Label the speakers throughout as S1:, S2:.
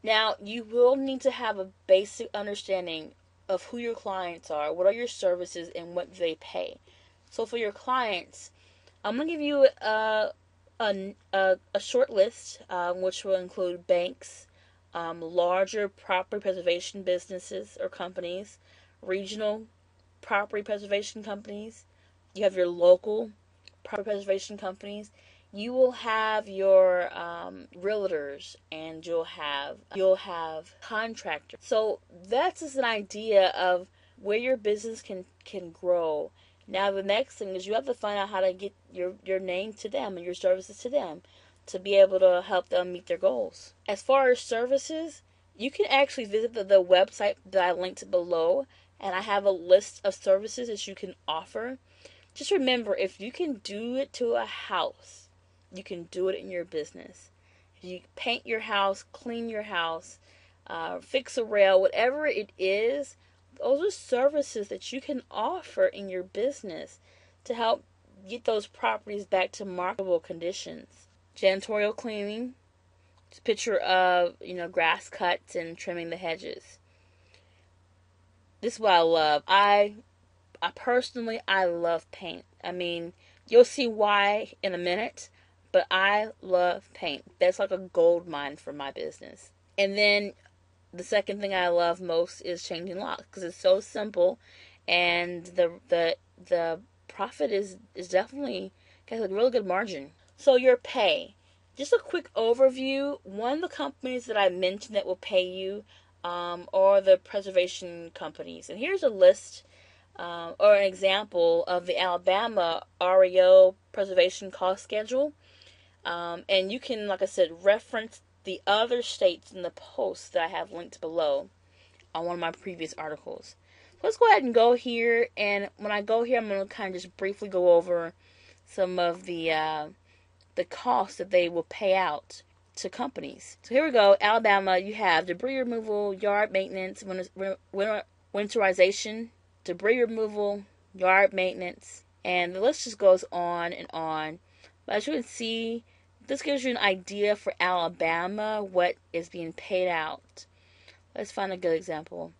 S1: Now, you will need to have a basic understanding of who your clients are, what are your services, and what they pay. So, for your clients, I'm going to give you a short list, which will include banks, larger property preservation businesses or companies, regional property preservation companies. You have your local property preservation companies. You will have your realtors, and you'll have contractors. So that's just an idea of where your business can grow. Now the next thing is you have to find out how to get your name to them and your services to them to be able to help them meet their goals. As far as services, you can actually visit the website that I linked below, and I have a list of services that you can offer. Just remember, if you can do it to a house, you can do it in your business. If you paint your house, clean your house, fix a rail, whatever it is, those are services that you can offer in your business to help get those properties back to marketable conditions. Janitorial cleaning, just a picture of, grass cuts and trimming the hedges. This is what I love. I personally, I love paint. I mean, you'll see why in a minute, but I love paint. That's like a gold mine for my business. And then the second thing I love most is changing locks because it's so simple, and the profit is definitely got a really good margin. So your pay. Just a quick overview. One of the companies that I mentioned that will pay you are the preservation companies. And here's a list or an example of the Alabama REO preservation cost schedule. And you can, like I said, reference the other states in the post that I have linked below on one of my previous articles. So let's go ahead and go here. And when I go here, I'm going to kind of just briefly go over some of the costs that they will pay out to companies. So here we go. Alabama, you have debris removal, yard maintenance, winterization, debris removal, yard maintenance, and the list just goes on and on. But as you can see, this gives you an idea for Alabama what is being paid out. Let's find a good example.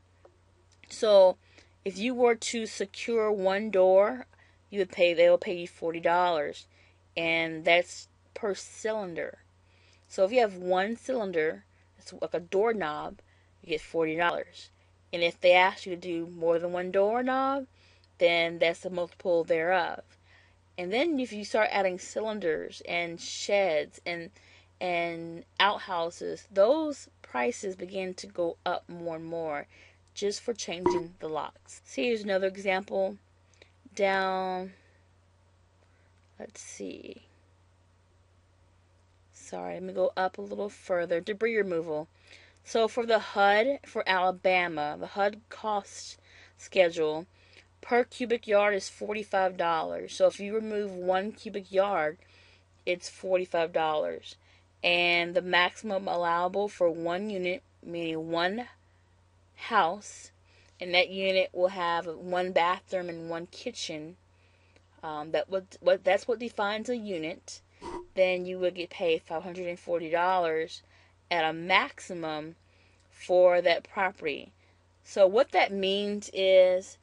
S1: So if you were to secure one door, they will pay you $40, and that's per cylinder. So if you have one cylinder, it's like a doorknob, you get $40. And if they ask you to do more than one doorknob, then that's a multiple thereof. And then if you start adding cylinders and sheds and outhouses, those prices begin to go up more and more just for changing the locks. See, here's another example. Down, let's see. Sorry, let me go up a little further. Debris removal. So for the HUD for Alabama, the HUD cost schedule per cubic yard is $45. So if you remove 1 cubic yard, it's $45. And the maximum allowable for one unit, meaning one house, and that unit will have 1 bathroom and 1 kitchen. That's what defines a unit. Then you would get paid $540 at a maximum for that property. So what that means is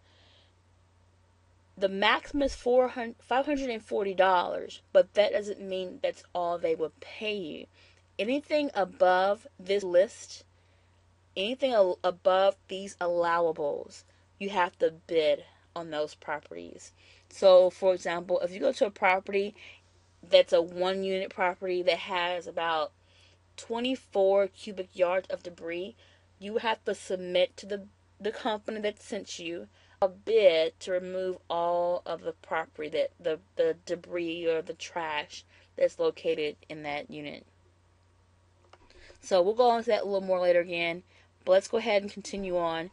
S1: the maximum is $540, but that doesn't mean that's all they will pay you. Anything above this list, anything above these allowables, you have to bid on those properties. So, for example, if you go to a property that's a 1-unit property that has about 24 cubic yards of debris, you have to submit to the company that sent you a bid to remove all of the property, that the debris or the trash that's located in that unit. So we'll go on to that a little more later again, but let's go ahead and continue on.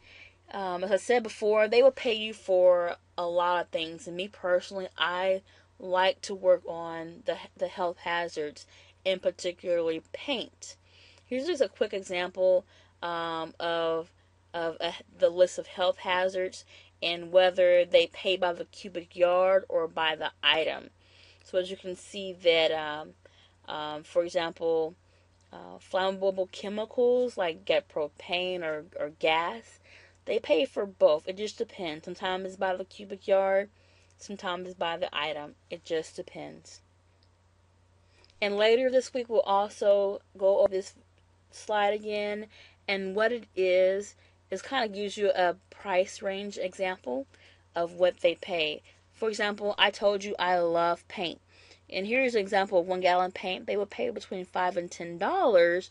S1: As I said before, they will pay you for a lot of things, and me personally, I like to work on the health hazards, and particularly paint. Here's just a quick example of the list of health hazards and whether they pay by the cubic yard or by the item. So as you can see that, for example, Flammable chemicals like get propane or gas, they pay for both. It just depends. Sometimes it's by the cubic yard, sometimes it's by the item. It just depends. And later this week, we'll also go over this slide again. And what it is kind of gives you a price range example of what they pay. For example, I told you I love paint. And here's an example of 1 gallon paint. They would pay between $5 and $10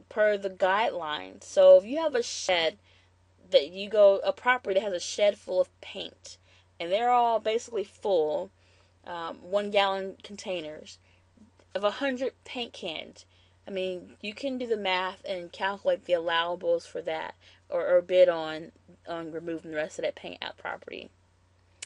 S1: per the guidelines. So if you have a shed a property that has a shed full of paint, and they're all basically full, 1 gallon containers of 100 paint cans. I mean, you can do the math and calculate the allowables for that, or bid on removing the rest of that paint out property.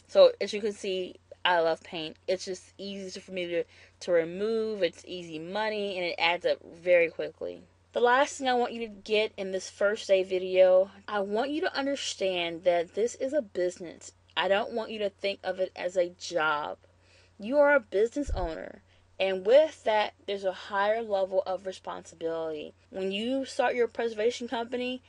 S1: So as you can see, I love paint. It's just easy for me to remove. It's easy money, and it adds up very quickly. The last thing I want you to get in this first day video, I want you to understand that this is a business. I don't want you to think of it as a job. You are a business owner. And with that, there's a higher level of responsibility. When you start your preservation company,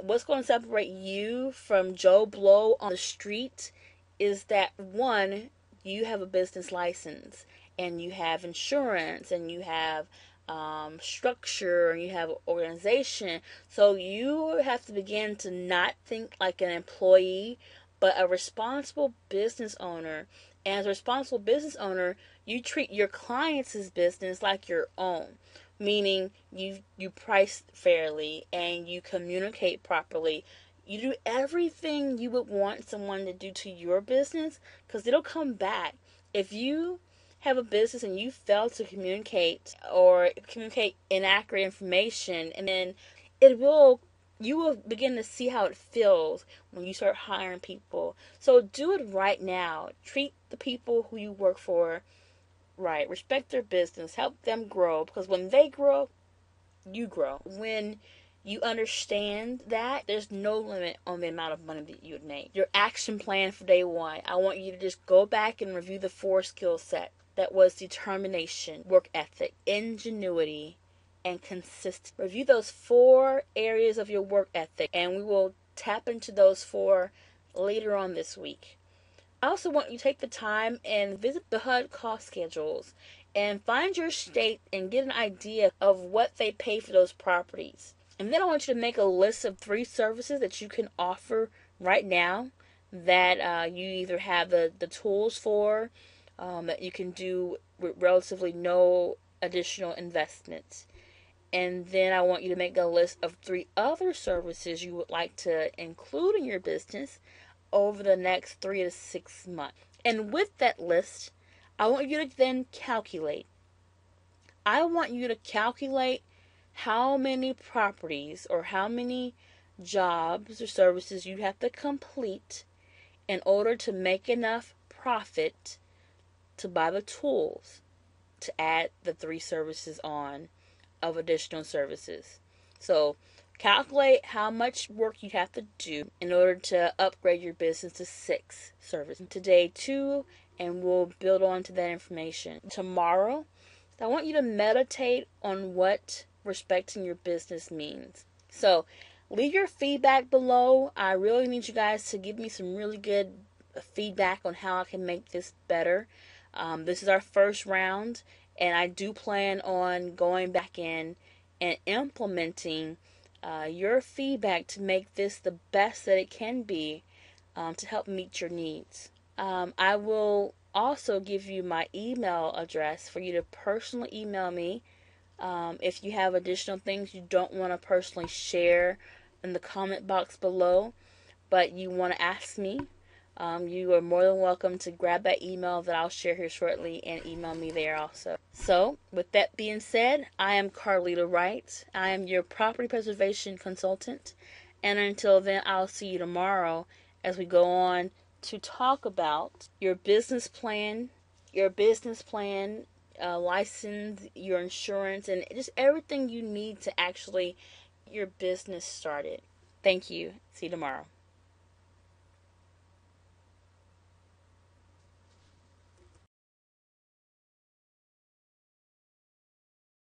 S1: what's going to separate you from Joe Blow on the street is that, one, you have a business license, and you have insurance, and you have structure, and you have organization. So you have to begin to not think like an employee, but a responsible business owner. And as a responsible business owner, you treat your clients' business like your own, meaning you price fairly and you communicate properly. You do everything you would want someone to do to your business, because it'll come back. If you have a business and you fail to communicate or communicate inaccurate information, and then you will begin to see how it feels when you start hiring people. So do it right now. Treat the people who you work for right. Respect their business. Help them grow, because when they grow, you grow. When you understand that, there's no limit on the amount of money that you would make. Your action plan for day one, I want you to just go back and review the 4 skill set. That was determination, work ethic, ingenuity, and consistent. Review those 4 areas of your work ethic, and we will tap into those 4 later on this week. I also want you to take the time and visit the HUD cost schedules and find your state and get an idea of what they pay for those properties. And then I want you to make a list of 3 services that you can offer right now that you either have the tools for, that you can do with relatively no additional investments. And then I want you to make a list of 3 other services you would like to include in your business over the next 3 to 6 months. And with that list, I want you to then calculate. I want you to calculate how many properties or how many jobs or services you have to complete in order to make enough profit to buy the tools to add the 3 services on of additional services. So calculate how much work you have to do in order to upgrade your business to 6 services. Today 2, and we'll build on to that information. Tomorrow, I want you to meditate on what respecting your business means. So leave your feedback below. I really need you guys to give me some really good feedback on how I can make this better. This is our first round, and I do plan on going back in and implementing your feedback to make this the best that it can be, to help meet your needs. I will also give you my email address for you to personally email me if you have additional things you don't want to personally share in the comment box below, but you want to ask me. You are more than welcome to grab that email that I'll share here shortly and email me there also. So, with that being said, I am Carolette Wright. I am your property preservation consultant. And until then, I'll see you tomorrow as we go on to talk about your business plan, license, your insurance, and just everything you need to actually get your business started. Thank you. See you tomorrow.